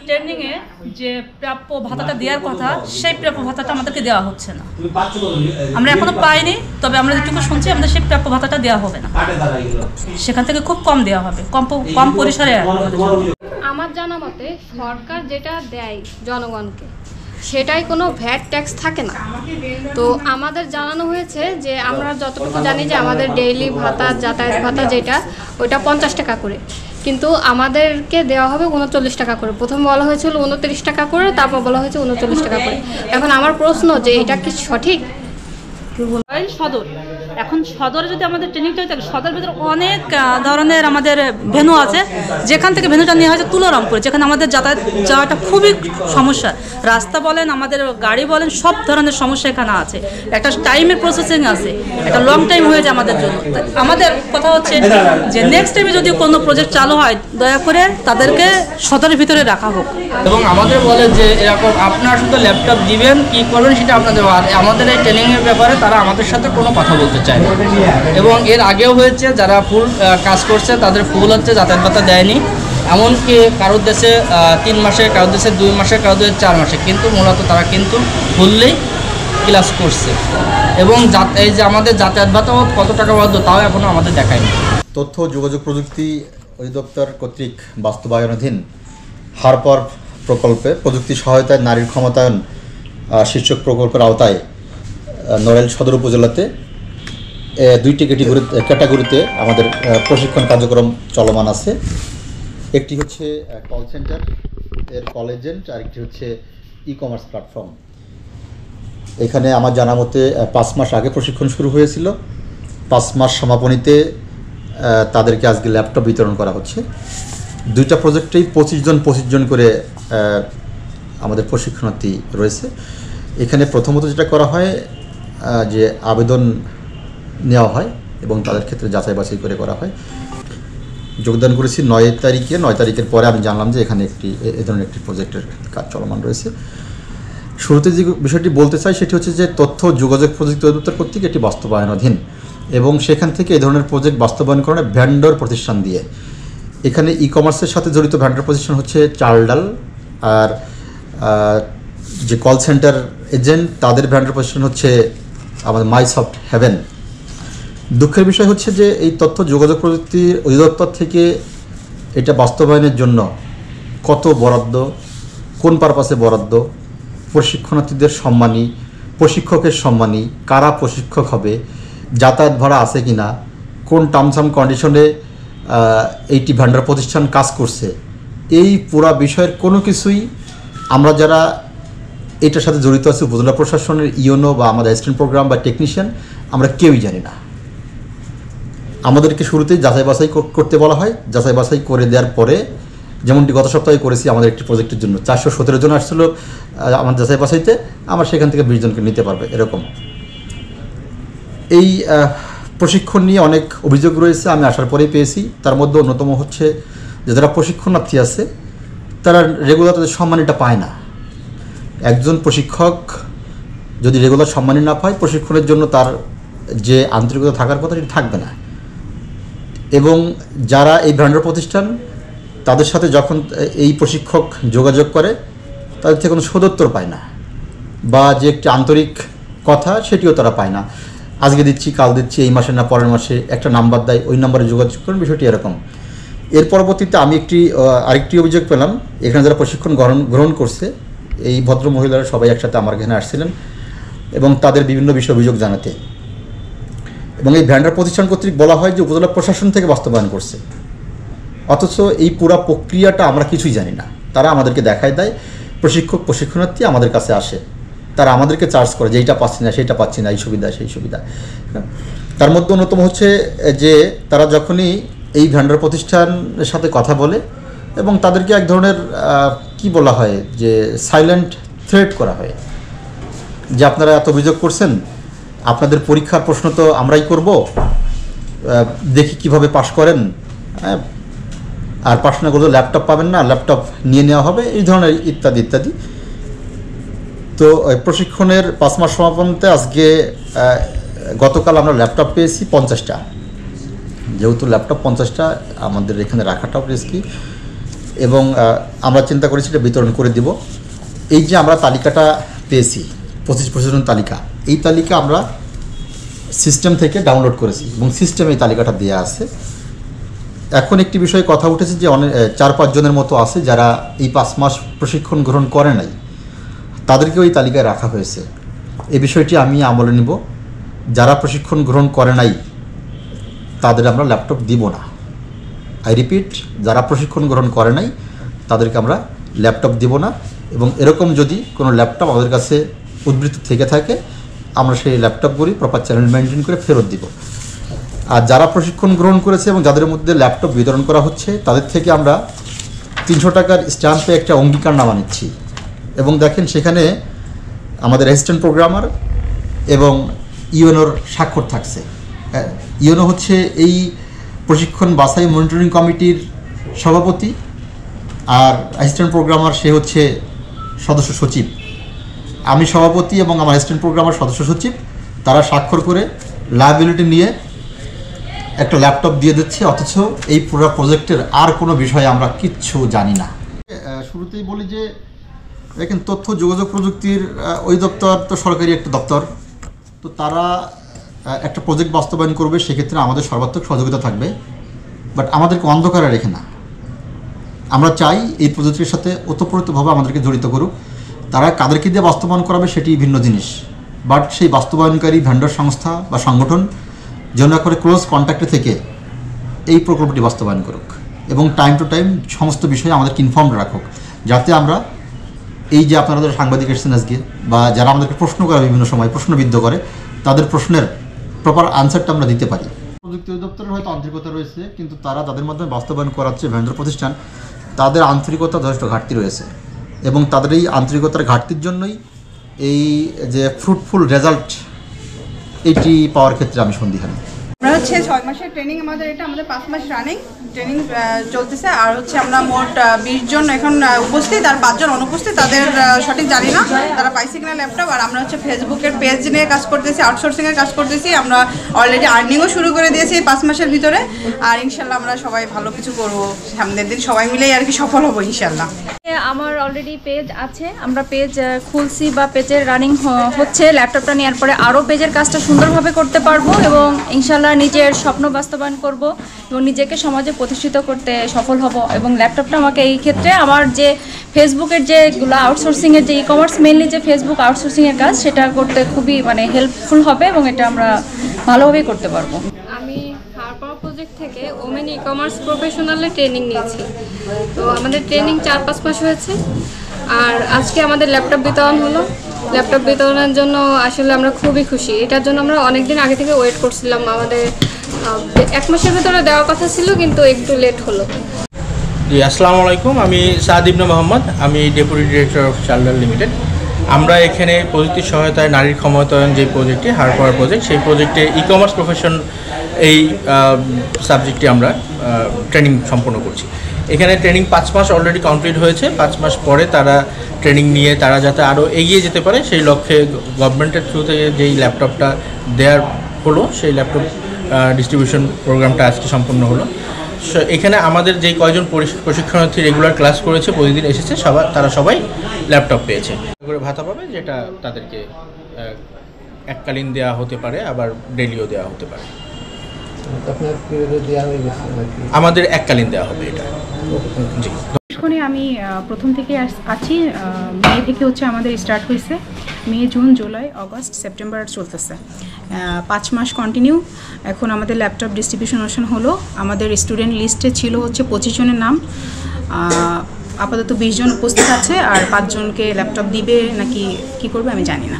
ট্রেনিংয়ে যে প্রাপ্য ভাতাটা দেওয়ার কথা সেই প্রাপ্য ভাতাটা আমাদেরকে দেওয়া হচ্ছে না। আমরা এখনো পাইনি, তবে আমরা যেটুকু শুনছি আমাদের সেই প্রাপ্য ভাতাটা দেওয়া হবে না, সেখান থেকে খুব কম দেওয়া হবে, কম পরিসরে। আমার জানা মতে সরকার যেটা দেয় জনগণকে সেটাই কোনো ভ্যাট ট্যাক্স থাকে না। তো আমাদের জানানো হয়েছে যে আমরা যতটুকু জানি যে আমাদের ডেইলি ভাতা, যাতায়াত ভাতা যেটা ওইটা 50 টাকা করে, কিন্তু আমাদেরকে দেওয়া হবে 39 টাকা করে। প্রথমে বলা হয়েছিল 29 টাকা করে, তারপর বলা হয়েছে 39 টাকা করে। এখন আমার প্রশ্ন যে এটা কি সঠিক? সদর, এখন সদরে যদি আমাদের ট্রেনিংটা হয়ে থাকে, সদরের ভিতরে অনেক ধরনের আমাদের ভেন্যু আছে, যেখান থেকে ভেন্যুটা নেওয়া হয়েছে তুলারামপুর, যেখানে আমাদের যাতায়াত যাওয়াটা খুবই সমস্যা। রাস্তা বলেন, আমাদের গাড়ি বলেন, সব ধরনের সমস্যা এখানে আছে। একটা টাইমের প্রসেসিং আছে, একটা লং টাইম হয়ে যায় আমাদের জন্য। আমাদের কথা হচ্ছে যে নেক্সট টাইমে যদি কোনো প্রজেক্ট চালু হয়, দয়া করে তাদেরকে সদরের ভিতরে রাখা হোক। এবং আমাদের বলে যে এরকম আপনারা শুধু ল্যাপটপ দিবেন, কি করবেন সেটা আপনাদের। আর আমাদের এই ট্রেনিংয়ের ব্যাপারে তারা আমাদের সাথে কোনো কথা বলতে চায় না। এবং এর আগেও হয়েছে, যারা ফুল কাজ করছে তাদের ফুল হচ্ছে যাতায়াত ভাতা দেয়নি। এমনকি কারোর দেশে 3 মাসে, কারোর দেশে 2 মাসে, কারোর দেশে 4 মাসে, কিন্তু মূলত তারা কিন্তু ফুললেই ক্লাস করছে। এবং এই যে আমাদের যাতায়াত ভাতা কত টাকা বরাদ্দ তাও এখনও আমাদের দেখায়নি। তথ্য ও যোগাযোগ প্রযুক্তি অধিদপ্তর কর্তৃক বাস্তবায়নাধীন হারপার প্রকল্পে প্রযুক্তি সহায়তায় নারীর ক্ষমতায়ন শীর্ষক প্রকল্পের আওতায় নড়াইল সদর উপজেলাতে 2টি ক্যাটাগরিতে আমাদের প্রশিক্ষণ কার্যক্রম চলমান আছে। একটি হচ্ছে কল সেন্টার এর কল এজেন্ট, আরেকটি হচ্ছে ই-কমার্স প্ল্যাটফর্ম। এখানে আমার জানা মতে 5 মাস আগে প্রশিক্ষণ শুরু হয়েছিল। 5 মাস সমাপনীতে তাদেরকে আজকে ল্যাপটপ বিতরণ করা হচ্ছে। 2টা প্রজেক্টেই 25 জন করে আমাদের প্রশিক্ষণার্থী রয়েছে। এখানে প্রথমত যেটা করা হয় যে আবেদন নেওয়া হয় এবং তাদের ক্ষেত্রে যাচাই বাছাই করে করা হয়। যোগদান করেছি 9 তারিখে। 9 তারিখের পরে আমি জানলাম যে এখানে এই ধরনের একটি প্রজেক্টের কাজ চলমান রয়েছে। শুরুতে যে বিষয়টি বলতে চাই সেটি হচ্ছে যে তথ্য যোগাযোগ প্রযুক্তি অধিদপ্তর কর্তৃক এটি বাস্তবায়নাধীন, এবং সেখান থেকে এই ধরনের প্রজেক্ট বাস্তবায়ন করানো ভ্যান্ডর প্রতিষ্ঠান দিয়ে। এখানে ই-কমার্সের সাথে জড়িত ভ্যান্ডর প্রতিষ্ঠান হচ্ছে চালডাল, আর যে কল সেন্টার এজেন্ট তাদের ভ্যান্ডর প্রতিষ্ঠান হচ্ছে আমাদের মাইসফট হেভেন। দুঃখের বিষয় হচ্ছে যে এই তথ্য যোগাযোগ প্রযুক্তি অধিদপ্তর থেকে এটা বাস্তবায়নের জন্য কত বরাদ্দ, কোন পারপাসে বরাদ্দ, প্রশিক্ষণার্থীদের সম্মানী, প্রশিক্ষকের সম্মানী, কারা প্রশিক্ষক হবে, যাতায়াত ভাড়া আছে কি না, কোন টার্মস অ্যান্ড কন্ডিশনে এইটি ভ্যান্ডার প্রতিষ্ঠান কাজ করছে, এই পুরা বিষয়ের কোনো কিছুই আমরা যারা এটার সাথে জড়িত আছি, উপজেলা প্রশাসনের ইওনো বা আমাদের অ্যাসিস্ট্যান্ট প্রোগ্রাম বা টেকনিশিয়ান, আমরা কেউই জানি না। আমাদেরকে শুরুতেই যাচাই বাছাই করতে বলা হয়। যাচাই বাছাই করে দেওয়ার পরে, যেমনটি গত সপ্তাহে করেছি আমাদের একটি প্রজেক্টের জন্য 417 জন আসছিল আমার যাচাই বাছাইতে, আমার সেখান থেকে 20 জনকে নিতে পারবে এরকম। এই প্রশিক্ষণ নিয়ে অনেক অভিযোগ রয়েছে, আমি আসার পরেই পেয়েছি। তার মধ্যে অন্যতম হচ্ছে যে যারা প্রশিক্ষণার্থী আছে তারা রেগুলার তাদের সম্মানীটা পায় না। একজন প্রশিক্ষক যদি রেগুলার সম্মানী না পায়, প্রশিক্ষণের জন্য তার যে আন্তরিকতা থাকার কথা সেটি থাকবে না। এবং যারা এই ভ্যান্ডার প্রতিষ্ঠান তাদের সাথে যখন এই প্রশিক্ষক যোগাযোগ করে, তাদের থেকে কোনো সদুত্তর পায় না, বা যে একটি আন্তরিক কথা সেটিও তারা পায় না। আজকে দিচ্ছি, কাল দিচ্ছি, এই মাসে না পরের মাসে, একটা নাম্বার দেয়, ওই নাম্বারে যোগাযোগ করেন, বিষয়টি এরকম। এর পরবর্তীতে আমি আরেকটি অভিযোগ পেলাম। এখানে যারা প্রশিক্ষণ গ্রহণ করছে, এই ভদ্র মহিলারা সবাই একসাথে আমার এখানে আসছিলেন এবং তাদের বিভিন্ন বিষয় অভিযোগ জানাতে। এবং এই ভ্যান্ডার প্রতিষ্ঠান কর্তৃক বলা হয় যে উপজেলা প্রশাসন থেকে বাস্তবায়ন করছে, অথচ এই পুরা প্রক্রিয়াটা আমরা কিছুই জানি না। তারা আমাদেরকে দেখায় দেয়, প্রশিক্ষণার্থী আমাদের কাছে আসে, তারা আমাদেরকে চার্জ করে যে এইটা পাচ্ছি না, সেইটা পাচ্ছি না, এই সুবিধা সেই সুবিধা। তার মধ্যে অন্যতম হচ্ছে যে তারা যখনই এই ভ্যান্ডার প্রতিষ্ঠানের সাথে কথা বলে এবং তাদেরকে এক ধরনের কি বলা হয় যে সাইলেন্ট থ্রেট করা হয়, যে আপনারা এত অভিযোগ করছেন, আপনাদের পরীক্ষার প্রশ্ন তো আমরাই করব, দেখি কিভাবে পাশ করেন, আর পাশ না করলে ল্যাপটপ পাবেন না, ল্যাপটপ নিয়ে নেওয়া হবে, এই ধরনের ইত্যাদি ইত্যাদি। তো প্রশিক্ষণের 5 মাস সমাপনীতে আজকে গতকাল আমরা ল্যাপটপ পেয়েছি 50টা। যেহেতু ল্যাপটপ 50টা আমাদের এখানে রাখাটাও রিস্কি, এবং আমরা চিন্তা করেছি এটা বিতরণ করে দিব। এই যে আমরা তালিকাটা পেয়েছি 25 জন তালিকা, এই তালিকা আমরা সিস্টেম থেকে ডাউনলোড করেছি এবং সিস্টেমে এই তালিকাটা দেওয়া আছে। এখন একটি বিষয়ে কথা উঠেছে যে অনেক 4-5 জনের মতো আছে যারা এই 5 মাস প্রশিক্ষণ গ্রহণ করে নাই, তাদেরকেও এই তালিকায় রাখা হয়েছে। এই বিষয়টি আমি আমলে নিব। যারা প্রশিক্ষণ গ্রহণ করে নাই তাদের আমরা ল্যাপটপ দিব না। আই রিপিট, যারা প্রশিক্ষণ গ্রহণ করে নাই তাদেরকে আমরা ল্যাপটপ দিব না, এবং এরকম যদি কোনো ল্যাপটপ আমাদের কাছে উদ্বৃত্ত থেকে থাকে আমরা সেই ল্যাপটপগুলি প্রপার চ্যানেল মেনটেন করে ফেরত দিব। আর যারা প্রশিক্ষণ গ্রহণ করেছে এবং যাদের মধ্যে ল্যাপটপ বিতরণ করা হচ্ছে তাদের থেকে আমরা 300 টাকার স্ট্যাম্পে একটা অঙ্গীকারনামা নিচ্ছি। এবং দেখেন সেখানে আমাদের অ্যাসিস্ট্যান্ট প্রোগ্রামার এবং ইউএনওর স্বাক্ষর থাকছে। ইউএনও হচ্ছে এই প্রশিক্ষণ বাছাই মনিটরিং কমিটির সভাপতি, আর অ্যাসিস্ট্যান্ট প্রোগ্রামার সে হচ্ছে সদস্য সচিব। আমি সভাপতি এবং আমার অ্যাসিস্ট্যান্ট প্রোগ্রামার সদস্য সচিব, তারা স্বাক্ষর করে লায়াবিলিটি নিয়ে একটা ল্যাপটপ দিয়ে দিচ্ছে, অথচ এই পুরো প্রজেক্টের আর কোনো বিষয়ে আমরা কিচ্ছু জানি না। শুরুতেই বলি যে দেখেন, তথ্য যোগাযোগ প্রযুক্তির অধিদপ্তর তো সরকারি একটা দপ্তর, তো তারা একটা প্রজেক্ট বাস্তবায়ন করবে, সেক্ষেত্রে আমাদের সর্বাত্মক সহযোগিতা থাকবে, বাট আমাদেরকে অন্ধকারে রেখে না। আমরা চাই এই প্রজেক্টের সাথে ওতপ্রোতভাবে আমাদেরকে জড়িত করুক। তারা কাদেরকে দিয়ে বাস্তবায়ন করাবে সেটি ভিন্ন জিনিস, বাট সেই বাস্তবায়নকারী ভেন্ডর সংস্থা বা সংগঠন যেন করে ক্লোজ কন্ট্যাক্টে থেকে এই প্রকল্পটি বাস্তবায়ন করুক এবং টাইম টু টাইম সমস্ত বিষয়ে আমাদেরকে ইনফর্মড রাখুক, যাতে আমরা এই যে আপনারা সাংবাদিক এসেছেন আজকে বা যারা আমাদেরকে প্রশ্ন করে বিভিন্ন সময় প্রশ্নবিদ্ধ করে, তাদের প্রশ্নের প্রপার আনসারটা আমরা দিতে পারি। প্রযুক্তি অধিদপ্তরের হয়তো আন্তরিকতা রয়েছে, কিন্তু তারা যাদের মাধ্যমে বাস্তবায়ন করাচ্ছে ভেন্ডর প্রতিষ্ঠান, তাদের আন্তরিকতা যথেষ্ট ঘাটতি রয়েছে, এবং তাদের এই আন্তরিকতার ঘাটতির জন্যই এই যে ফ্রুটফুল রেজাল্ট এটি পাওয়ার ক্ষেত্রে আমি সন্দিহান। আমরা হচ্ছে 6 মাসের ট্রেনিং, আমাদের 5 মাস রানিং ট্রেনিং চলতেছে। আর হচ্ছে আমরা মোট 20 জন এখন উপস্থিত আর 5 জন অনুপস্থিত, তাদের সঠিক জানি না তারা পাইছে কিনা ল্যাপটপ। আর আমরা হচ্ছে ফেসবুকের পেজ নিয়ে কাজ করতেছি, আউটসোর্সিংয়ের কাজ করতেছি। আমরা অলরেডি আর্নিংও শুরু করে দিয়েছি 5 মাসের ভিতরে। আর ইনশাল্লাহ আমরা সবাই ভালো কিছু করবো, সামনের দিন সবাই মিলেই আর কি সফল হবো ইনশাল্লাহ। আমার অলরেডি পেজ আছে, আমরা পেজ খুলছি বা পেজের রানিং হচ্ছে। ল্যাপটপটা নেওয়ার পরে আরও পেজের কাজটা সুন্দরভাবে করতে পারবো এবং ইনশাল্লাহ নিজের স্বপ্ন বাস্তবায়ন করব এবং নিজেকে সমাজে প্রতিষ্ঠিত করতে সফল হব। এবং ল্যাপটপটা আমাকে এই ক্ষেত্রে আমার যে ফেসবুকের যেগুলো আউটসোর্সিংয়ের যে ই-কমার্স মেনলি যে ফেসবুক আউটসোর্সিংয়ের কাজ, সেটা করতে খুবই হেল্পফুল হবে এবং এটা আমরা ভালোভাবেই করতে পারবো। আমি হারপাওয়ার প্রজেক্ট থেকে ওমেন ই-কমার্স প্রফেশনালে ট্রেনিং নিয়েছি। তো আমাদের ট্রেনিং 4-5 মাস হয়েছে, আর আজকে আমাদের ল্যাপটপ বিতরণ হলো। ল্যাপটপ বিতরণের জন্য আসলে আমরা খুবই খুশি। এটার জন্য আমরা অনেক দিন আগে থেকে ওয়েট করছিলাম। আমাদের 1 মাসের ভেতরে দেওয়ার কথা ছিল, কিন্তু একটু লেট হলো। জি, আসসালামু আলাইকুম। আমি সাদ ইবনে মোহাম্মদ, আমি ডেপুটি ডিরেক্টর অফ চার্লার লিমিটেড। আমরা এখানে প্রযুক্তির সহায়তায় নারীর ক্ষমতায়ন যে প্রজেক্টটি হারপাওয়ার প্রজেক্ট, সেই প্রজেক্টে ই কমার্স প্রফেশন এই সাবজেক্টটি আমরা ট্রেনিং সম্পন্ন করছি। এখানে ট্রেনিং 5 মাস অলরেডি কমপ্লিট হয়েছে। 5 মাস পরে তারা ট্রেনিং নিয়ে তারা যাতে আরও এগিয়ে যেতে পারে সেই লক্ষ্যে গভর্নমেন্টের থ্রু থেকে যেই ল্যাপটপটা দেওয়ার হলো, সেই ল্যাপটপ ডিস্ট্রিবিউশন প্রোগ্রামটা আজকে সম্পন্ন হলো। এখানে আমাদের যেই কয়জন প্রশিক্ষণার্থী রেগুলার ক্লাস করেছে, প্রতিদিন এসেছে, তারা সবাই ল্যাপটপ পেয়েছে। করে ভাতা পাবে, যেটা তাদেরকে এককালীন দেওয়া হতে পারে, আবার ডেলিও দেওয়া হতে পারে। আমাদের এককালীন দেওয়া হবে এটা। জি, আমি প্রথম থেকে আছি। মে থেকে হচ্ছে আমাদের স্টার্ট হয়েছে। মে, জুন, জুলাই, আগস্ট, সেপ্টেম্বর চলতেছে 5 মাস কন্টিনিউ। এখন আমাদের ল্যাপটপ ডিস্ট্রিবিউশন অনুষ্ঠান হলো। আমাদের স্টুডেন্ট লিস্টে ছিল হচ্ছে 25 জনের নাম। আপাতত 20 জন উপস্থিত আছে, আর 5 জনকে ল্যাপটপ দিবে নাকি কি করবে আমি জানি না।